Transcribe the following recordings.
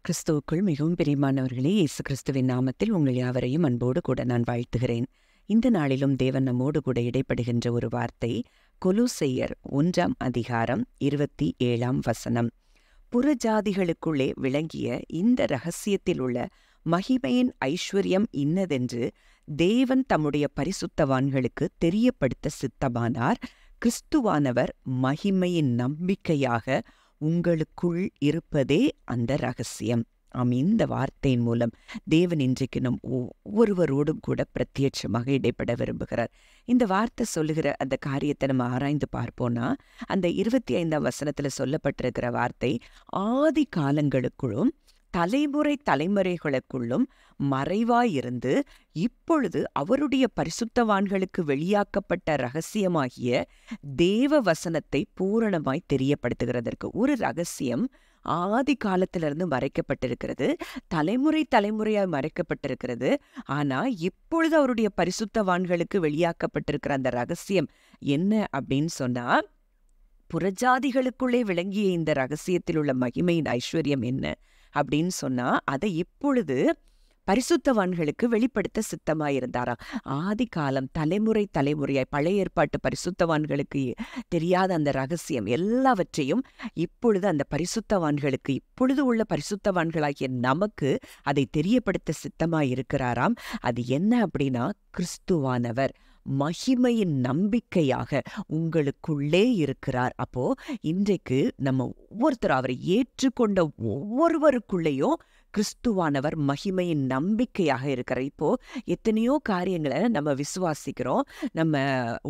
கிறிஸ்துவுக்குள் மிகவும் பிரியமானவர்களே, இயேசு கிறிஸ்துவின் நாமத்தில் உங்கள் யாவரையும் அன்போடு கூட நான் வாழ்த்துகிறேன். இந்த நாளிலும் தேவன் நம்மோடு கூட இடைப்படுகின்ற ஒரு வார்த்தை கொலோசையர் 1:27 புறஜாதிகளுக்குள்ளே விளங்கிய இந்த இரகசியத்தில் உள்ள மகிமையின் ஐஸ்வர்யம் இன்னதென்று தேவன் தம்முடைய பரிசுத்தவான்களுக்கு தெரியப்படுத்த சித்தமானார். கிறிஸ்துவானவர் மகிமையின் நம்பிக்கையாக உங்களுக்குள் இருப்பதே அந்த ரகசியம். இந்த வார்த்தையின் மூலம் தேவன் இன்றைக்கு நம் ஒவ்வொருவரோடும் கூட பிரத்யட்சமாக இடைப்பட விரும்புகிறார். இந்த வார்த்தை சொல்லுகிற அந்த காரியத்தை நம்ம ஆராய்ந்து பார்ப்போம்னா, அந்த 25 சொல்லப்பட்டிருக்கிற வார்த்தை ஆதி காலங்களுக்குள்ளும் தலைமுறைகளுக்குள்ளும் மறைவாயிருந்து இப்பொழுது அவருடைய பரிசுத்தவான்களுக்கு வெளியாக்கப்பட்ட ரகசியமாகிய தேவ வசனத்தை பூரணமாய் தெரியப்படுத்துகிறதற்கு. ஒரு ரகசியம் ஆதி காலத்திலிருந்து மறைக்கப்பட்டிருக்கிறது, தலைமுறையாய் மறைக்கப்பட்டிருக்கிறது. ஆனா இப்பொழுது அவருடைய பரிசுத்தவான்களுக்கு வெளியாக்கப்பட்டிருக்கிற அந்த ரகசியம் என்ன அப்படின்னு சொன்னா, புறஜாதிகளுக்குள்ளே விளங்கிய இந்த ரகசியத்தில் உள்ள மகிமையின் ஐஸ்வர்யம் என்ன அப்படின்னு சொன்னா, அதை இப்பொழுது பரிசுத்தவான்களுக்கு வெளிப்படுத்த சித்தமாயிருந்தாராம். ஆதி காலம் தலைமுறையாய் பழைய ஏற்பாட்டு பரிசுத்தவான்களுக்கு தெரியாத அந்த ரகசியம் எல்லாவற்றையும் இப்பொழுது அந்த பரிசுத்தவான்களுக்கு, இப்பொழுது உள்ள பரிசுத்தவான்களாகிய நமக்கு அதை தெரியப்படுத்த சித்தமாயிருக்கிறாராம். அது என்ன அப்படின்னா, கிறிஸ்துவானவர் மகிமையின் நம்பிக்கையாக உங்களுக்குள்ளே இருக்கிறார். அப்போ இன்றைக்கு நம்ம ஒவ்வொருத்தரும் அவரை ஏற்றுக்கொண்ட ஒவ்வொருவருக்குள்ளேயும் கிறிஸ்துவானவர் மகிமையின் நம்பிக்கையாக இருக்கிறார். இப்போ எத்தனையோ காரியங்களை நம்ம விசுவாசிக்கிறோம். நம்ம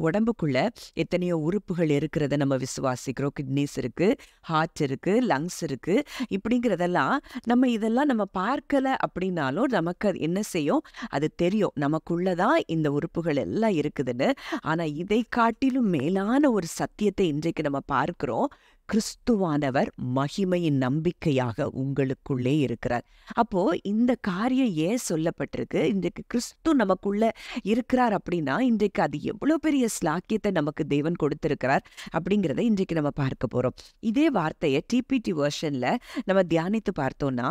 உடம்புக்குள்ள எத்தனையோ உறுப்புகள் இருக்கிறத நம்ம விசுவாசிக்கிறோம். கிட்னிஸ் இருக்கு, ஹார்ட் இருக்கு, லங்ஸ் இருக்கு. இப்படிங்கிறதெல்லாம் இதெல்லாம் நம்ம பார்க்கல அப்படின்னாலும் நமக்கு என்ன செய்யும், அது தெரியும், நமக்குள்ளதான் இந்த உறுப்புகள் எல்லாம் இருக்குதுன்னு. ஆனா இதை காட்டிலும் மேலான ஒரு சத்தியத்தை இன்றைக்கு நம்ம பார்க்கிறோம். கிறிஸ்துவானவர் மகிமையின் நம்பிக்கையாக உங்களுக்குள்ளே இருக்கிறார். அப்போ இந்த காரியம் ஏன் சொல்லப்பட்டிருக்கு? இன்றைக்கு கிறிஸ்து நமக்குள்ள இருக்கிறார் அப்படின்னா இன்றைக்கு அது எவ்வளவு பெரிய ஸ்லாக்கியத்தை நமக்கு தேவன் கொடுத்திருக்கிறார் அப்படிங்கிறத இன்றைக்கு நம்ம பார்க்க போறோம். இதே வார்த்தையை டிபிடி வெர்ஷன்ல நம்ம தியானித்து பார்த்தோம்னா,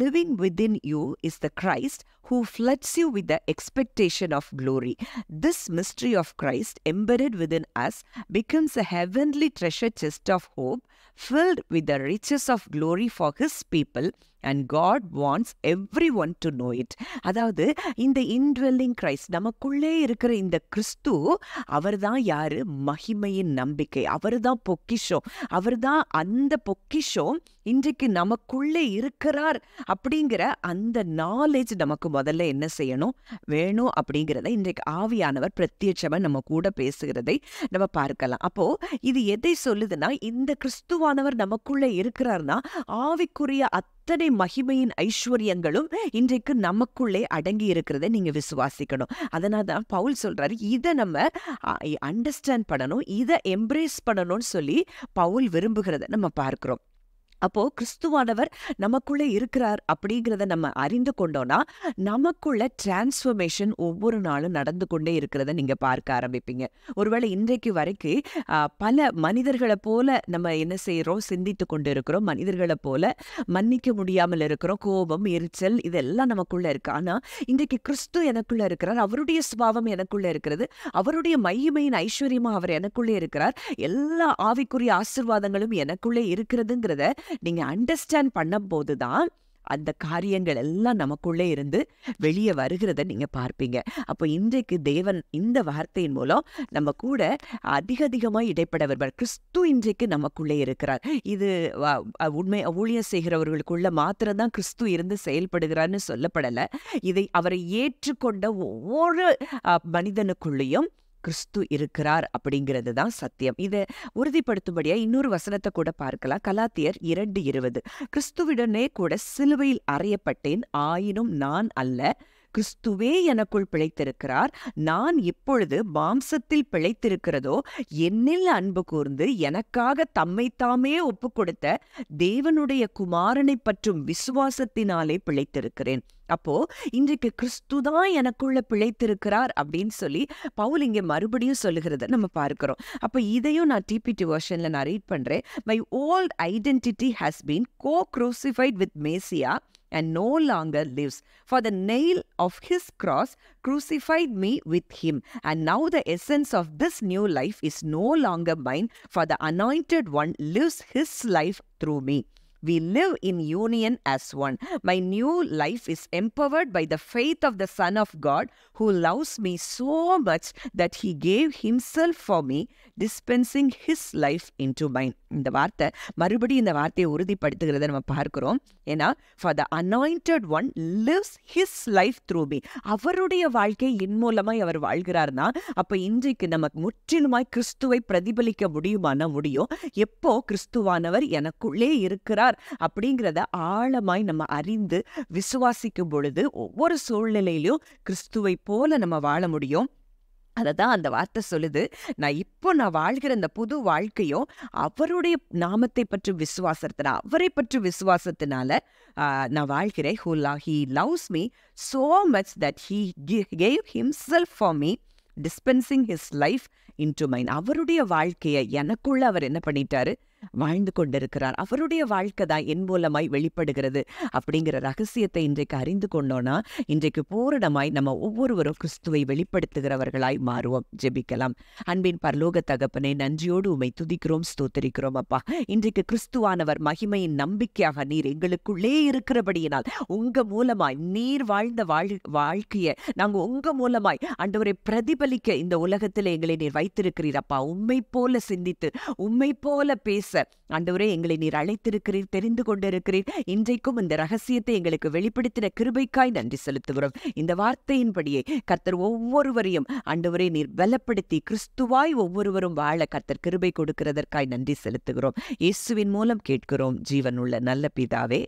living within you is the Christ who floods you with the expectation of glory. This mystery of Christ embedded within us becomes a heavenly treasure chest of hope filled with the riches of glory for his people, and God wants everyone to know it. அதாவது இந்த indwelling Christ, நமக்குள்ளே இருக்கிற இந்த கிறிஸ்து, அவர்தான் யாரு? மகிமையின் நம்பிக்கை. அவர்தான் பொக்கிஷம். அவர்தான் அந்த பொக்கிஷம் இன்றைக்கு நமக்குள்ளே இருக்கிறார் அப்படிங்கிற அந்த நாலேஜ் நமக்கு முதல்ல என்ன செய்யணும், வேணும் அப்படிங்கிறத இன்றைக்கு ஆவியானவர் பிரத்யட்சமா நம்ம கூட பேசுகிறதை நம்ம பார்க்கலாம். அப்போ இது எதை சொல்லுதுன்னா, இந்த கிறிஸ்துவானவர் நமக்குள்ளே இருக்கிறார்னா ஆவிக்குரிய அத்தனை மகிமையின் ஐஸ்வர்யங்களும் இன்றைக்கு நமக்குள்ளே அடங்கி இருக்கிறத நீங்க விசுவாசிக்கணும். அதனால்தான் பவுல் சொல்றாரு, இதை நம்ம அண்டர்ஸ்டாண்ட் பண்ணணும், இதை எம்ப்ரேஸ் பண்ணணும்னு சொல்லி பவுல் விரும்புகிறத நம்ம பார்க்கிறோம். அப்போ கிறிஸ்துவானவர் நமக்குள்ளே இருக்கிறார் அப்படிங்கிறத நம்ம அறிந்து கொண்டோம்னா நமக்குள்ள டிரான்ஸ்ஃபர்மேஷன் ஒவ்வொரு நாளும் நடந்து கொண்டே இருக்கிறத நீங்க பார்க்க ஆரம்பிப்பீங்க. ஒருவேளை இன்றைக்கு வரைக்கும் பல மனிதர்களை போல நம்ம என்ன செய்யறோம், சிந்தித்து கொண்டு இருக்கிறோம். மனிதர்களை போல மன்னிக்க முடியாமல் இருக்கிறோம். கோபம், எரிச்சல் இதெல்லாம் நமக்குள்ள இருக்கு. ஆனா இன்றைக்கு கிறிஸ்து எனக்குள்ள இருக்கிறார், அவருடைய சுபாவம் எனக்குள்ள இருக்கிறது, அவருடைய மகிமையின் ஐஸ்வர்யமா அவர் எனக்குள்ளே இருக்கிறார், எல்லா ஆவிக்குரிய ஆசீர்வாதங்களும் எனக்குள்ளே இருக்கிறதுங்கிறத நீங்க அண்டர்ஸ்டாண்ட் பண்ணும் போதுதான் அந்த காரியங்கள் எல்லாம் நமக்குள்ளே இருந்து வெளியே வருகிறத நீங்க பார்ப்பீங்க. அப்போ இன்றைக்கு தேவன் இந்த வார்த்தையின் மூலம் நம்ம கூட அதிகமாய் இடைப்பட வருவார். கிறிஸ்து இன்றைக்கு நமக்குள்ளே இருக்கிறார். இது உண்மை ஊழியம் செய்கிறவர்களுக்குள்ள மாத்திரம்தான் கிறிஸ்து இருந்து செயல்படுகிறார்னு சொல்லப்படல. இதை அவரை ஏற்றுக்கொண்ட ஒவ்வொரு மனிதனுக்குள்ளேயும் கிறிஸ்து இருக்கிறார் அப்படிங்கிறது தான் சத்தியம். இதை உறுதிப்படுத்தும்படியா இன்னொரு வசனத்தை கூட பார்க்கலாம். கலாத்தியர் 2:20, கிறிஸ்துவிடனே கூட சிலுவையில் அறையப்பட்டேன், ஆயினும் நான் அல்ல, கிறிஸ்துவே எனக்குள் பிழைத்திருக்கிறார். நான் இப்பொழுது மாம்சத்தில் பிழைத்திருக்கிறதோ என்னில் அன்பு கூர்ந்து எனக்காக தம்மைத்தாமே ஒப்புக் கொடுத்த தேவனுடைய குமாரனை பற்றும் விசுவாசத்தினாலே பிழைத்திருக்கிறேன். அப்போ இன்றைக்கு கிறிஸ்துதான் எனக்குள்ள பிழைத்திருக்கிறார் அப்படின்னு சொல்லி பவுல் இங்கே மறுபடியும் சொல்லுகிறத நம்ம பார்க்கிறோம். அப்ப இதையும் நான் டிபிடி வெர்ஷன்ல நான் ரீட் பண்றேன். My old identity has been co-crucified with Messiah and no longer lives. For the nail of his cross crucified me with him. And now the essence of this new life is no longer mine, for the Anointed One lives his life through me. We live in union as one. My new life is empowered by the faith of the Son of God, who loves me so much that he gave himself for me, dispensing his life into mine. இந்த வார்த்தை மறுபடியும் இந்த வார்த்தையை உறுதிப்படுத்துகிறத நம்ம பார்க்கிறோம். ஏன்னா for the anointed one lives his life through me. அவருடைய வாழ்க்கை என் மூலமாய் அவர் வாழ்கிறார்னா அப்ப இன்றைக்கு நமக்கு முற்றிலுமாய் கிறிஸ்துவை பிரதிபலிக்க முடியுமானா முடியும். எப்போ கிறிஸ்துவானவர் எனக்குள்ளே இருக்கிறார் அப்படிங்கிறத ஆழமாய் நம்ம அறிந்து விசுவாசிக்கும் பொழுது ஒவ்வொரு சூழ்நிலையிலும் கிறிஸ்துவை போல நம்ம வாழ முடியும். அததான் அந்த வார்த்தை சொல்லுது. நான் வாழ்கிற இந்த புது வாழ்க்கையும் அவருடைய நாமத்தை பற்றி விசுவாசத்தினால, அவரை பற்றி விசுவாசத்தினால நான் வாழ்கிறேன். He loves me so much that he gave himself for me, dispensing his life into mine. அவருடைய வாழ்க்கையை எனக்குள்ள அவர் என்ன பண்ணிட்டாரு? வாழ்ந்து கொண்டிருக்கிறார். அவருடைய வாழ்க்கை தான் என் மூலமாய் வெளிப்படுகிறது அப்படிங்கிற ரகசியத்தை இன்றைக்கு அறிந்து கொண்டோன்னா இன்றைக்கு பூரணமாய் நம்ம ஒவ்வொருவரும் கிறிஸ்துவை வெளிப்படுத்துகிறவர்களாய் மாறுவோம். ஜெபிக்கலாம். அன்பின் பரலோக தகப்பனே, நன்றியோடு உம்மை துதிக்கிறோம், ஸ்தோத்திரிக்கிறோம். அப்பா, இன்றைக்கு கிறிஸ்துவானவர் மகிமையின் நம்பிக்கையாக நீர் எங்களுக்குள்ளே இருக்கிறபடியினால் உங்க மூலமாய் நீர் வாழ்ந்த வாழ்க்கையை நாங்க உங்க மூலமாய் ஆண்டவரை பிரதிபலிக்க இந்த உலகத்தில் எங்களை நீர் வைத்திருக்கிறீர். அப்பா, உம்மை போல சிந்தித்து உம்மை போல பேச ஆண்டவரே எங்களை நீர் அழைத்திருக்கிறீர், தெரிந்து கொண்டிருக்கிறீர். இன்றைக்கும் இந்த ரகசியத்தை எங்களுக்கு வெளிப்படுத்தின கிருபைக்காய் நன்றி செலுத்துகிறோம். இந்த வார்த்தையின்படியே கர்த்தர் ஒவ்வொருவரையும் ஆண்டவரே நீர் பலப்படுத்தி கிறிஸ்துவாய் ஒவ்வொருவரும் வாழ கர்த்தர் கிருபை கொடுக்கிறதற்காய் நன்றி செலுத்துகிறோம். இயேசுவின் மூலம் கேட்கிறோம் ஜீவனுள்ள நல்ல பிதாவே.